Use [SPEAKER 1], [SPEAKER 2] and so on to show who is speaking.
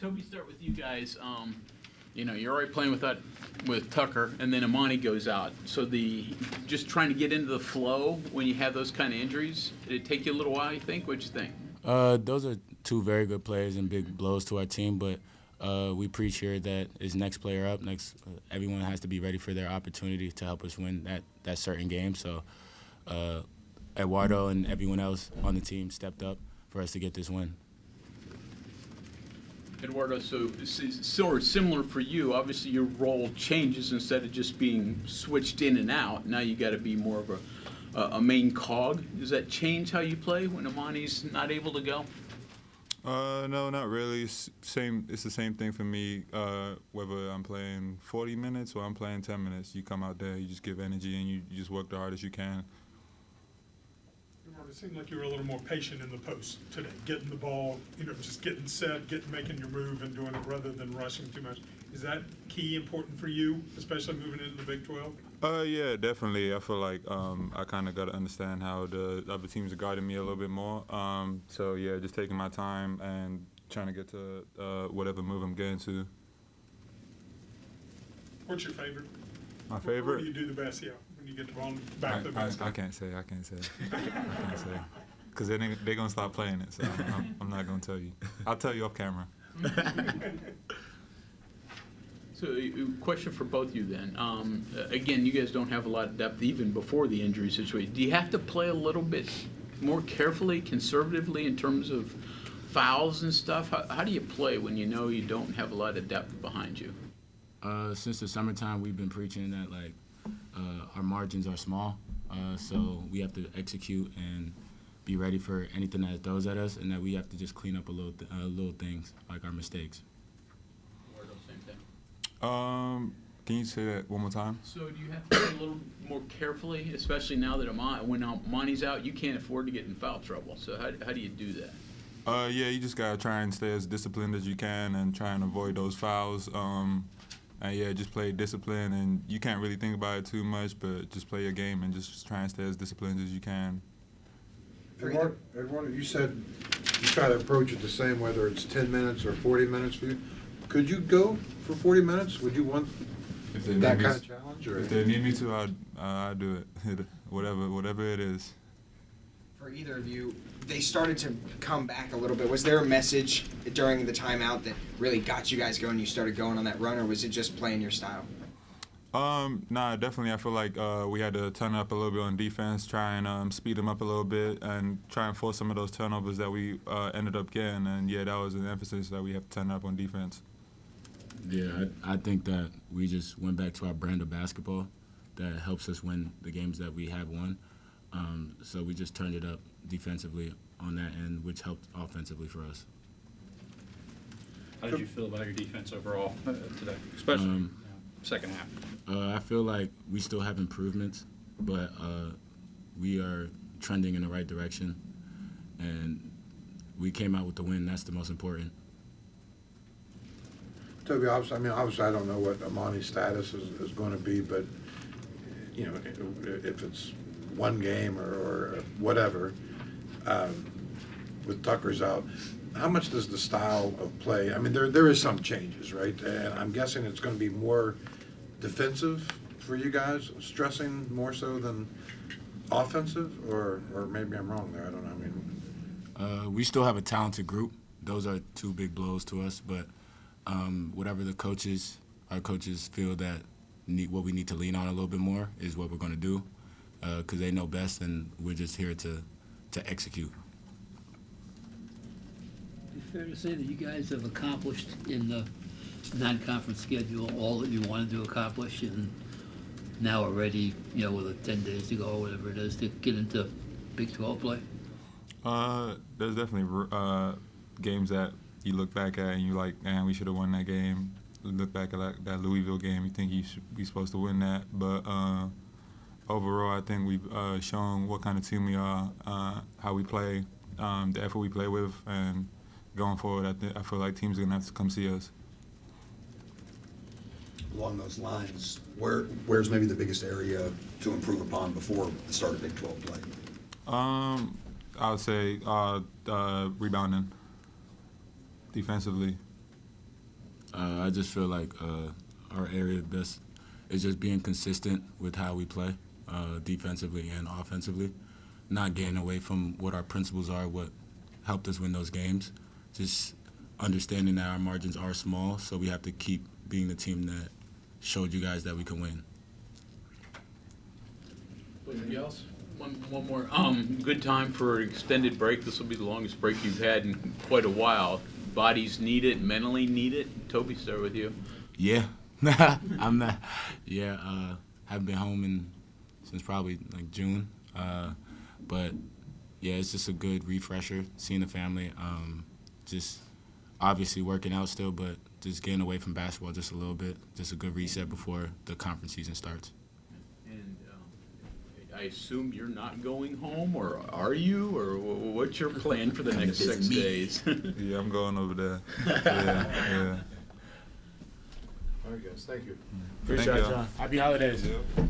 [SPEAKER 1] Toby, start with you guys. You're already playing with Tucker, and then Amani goes out. So just trying to get into the flow when you have those kind of injuries, did it take you a little while, you think? What'd you think?
[SPEAKER 2] Those are two very good players and big blows to our team, but we preach here that it's next player up. Everyone has to be ready for their opportunity to help us win that certain game. So Eduardo and everyone else on the team stepped up for us to get this win.
[SPEAKER 1] Eduardo, so sort of similar for you. Obviously, your role changes instead of just being switched in and out. Now you got to be more of a main cog. Does that change how you play when Amani's not able to go?
[SPEAKER 3] No, not really. It's the same thing for me. Whether I'm playing 40 minutes or I'm playing 10 minutes, you come out there, you just give energy, and you just work the hardest you can.
[SPEAKER 4] It seemed like you were a little more patient in the post today, getting the ball, just getting set, making your move and doing it rather than rushing too much. Is that key important for you, especially moving into the Big 12?
[SPEAKER 3] Yeah, definitely. I feel like I kind of got to understand how the other teams are guarding me a little bit more. So, yeah, just taking my time and trying to get to whatever move I'm getting to.
[SPEAKER 4] What's your favorite?
[SPEAKER 3] My favorite?
[SPEAKER 4] Where do you do the best, when you get the ball back to the basket?
[SPEAKER 3] I can't say. Because they're going to stop playing it, so I'm not going to tell you. I'll tell you off camera.
[SPEAKER 1] So, question for both of you then. Again, you guys don't have a lot of depth even before the injury situation. Do you have to play a little bit more carefully, conservatively in terms of fouls and stuff? How do you play when you know you don't have a lot of depth behind you?
[SPEAKER 2] Since the summertime, we've been preaching that our margins are small, so we have to execute and be ready for anything that throws at us, and that we have to just clean up little things like our mistakes.
[SPEAKER 3] Can you say that one more time?
[SPEAKER 1] So do you have to play a little more carefully, especially now that when Amani's out, you can't afford to get in foul trouble. So how do you do that?
[SPEAKER 3] Yeah, you just got to try and stay as disciplined as you can and try and avoid those fouls. And, yeah, just play discipline, and you can't really think about it too much, but just play your game and just try and stay as disciplined as you can.
[SPEAKER 5] Eduardo, you said you try to approach it the same, whether it's 10 minutes or 40 minutes for you. Could you go for 40 minutes? Would you want that kind of challenge? Or?
[SPEAKER 3] If they need me to, I'd do it, whatever it is.
[SPEAKER 6] For either of you, they started to come back a little bit. Was there a message during the timeout that really got you guys going? You started going on that run, or was it just playing your style?
[SPEAKER 3] Nah, definitely. I feel like we had to turn up a little bit on defense, try and speed them up a little bit, and try and force some of those turnovers that we ended up getting. And, yeah, that was an emphasis that we have to turn up on defense.
[SPEAKER 2] Yeah, I think that we just went back to our brand of basketball that helps us win the games that we have won. So we just turned it up defensively on that end, which helped offensively for us.
[SPEAKER 7] How did you feel about your defense overall today, especially second half?
[SPEAKER 2] I feel like we still have improvements, but we are trending in the right direction, and we came out with the win. That's the most important.
[SPEAKER 5] Toby, obviously I don't know what Amani's status is going to be, but, if it's one game or whatever, with Tucker's out, how much does the style of play, there is some changes, right? And I'm guessing it's going to be more defensive for you guys, stressing more so than offensive, or maybe I'm wrong there, I don't know.
[SPEAKER 2] We still have a talented group. Those are two big blows to us, but whatever our coaches feel that what we need to lean on a little bit more is what we're going to do, because they know best, and we're just here to execute.
[SPEAKER 8] Is it fair to say that you guys have accomplished in the non-conference schedule all that you wanted to accomplish, and now are ready, with 10 days to go or whatever it is, to get into Big 12 play?
[SPEAKER 3] There's definitely games that you look back at and you're like, man, we should have won that game. You look back at that Louisville game, you think you should be supposed to win that. But overall, I think we've shown what kind of team we are, how we play, the effort we play with, and going forward, I feel like teams are going to have to come see us.
[SPEAKER 9] Along those lines, where's maybe the biggest area to improve upon before the start of Big 12 play?
[SPEAKER 3] I would say rebounding defensively.
[SPEAKER 2] I just feel like our area best is just being consistent with how we play, defensively and offensively, not getting away from what our principles are, what helped us win those games. Just understanding that our margins are small, so we have to keep being the team that showed you guys that we can win.
[SPEAKER 1] Anybody else? One more. Good time for an extended break. This will be the longest break you've had in quite a while. Bodies need it, mentally need it. Toby, start with you.
[SPEAKER 2] Yeah, I'm not. Yeah, haven't been home since probably like June, but yeah, it's just a good refresher. Seeing the family, just obviously working out still, but just getting away from basketball just a little bit. Just a good reset before the conference season starts.
[SPEAKER 1] And I assume you're not going home, or are you, or what's your plan for the next 6 days?
[SPEAKER 3] Yeah, I'm going over there. Yeah.
[SPEAKER 5] All right, guys, thank you.
[SPEAKER 3] Appreciate it,
[SPEAKER 2] John. Happy holidays.
[SPEAKER 3] Yeah.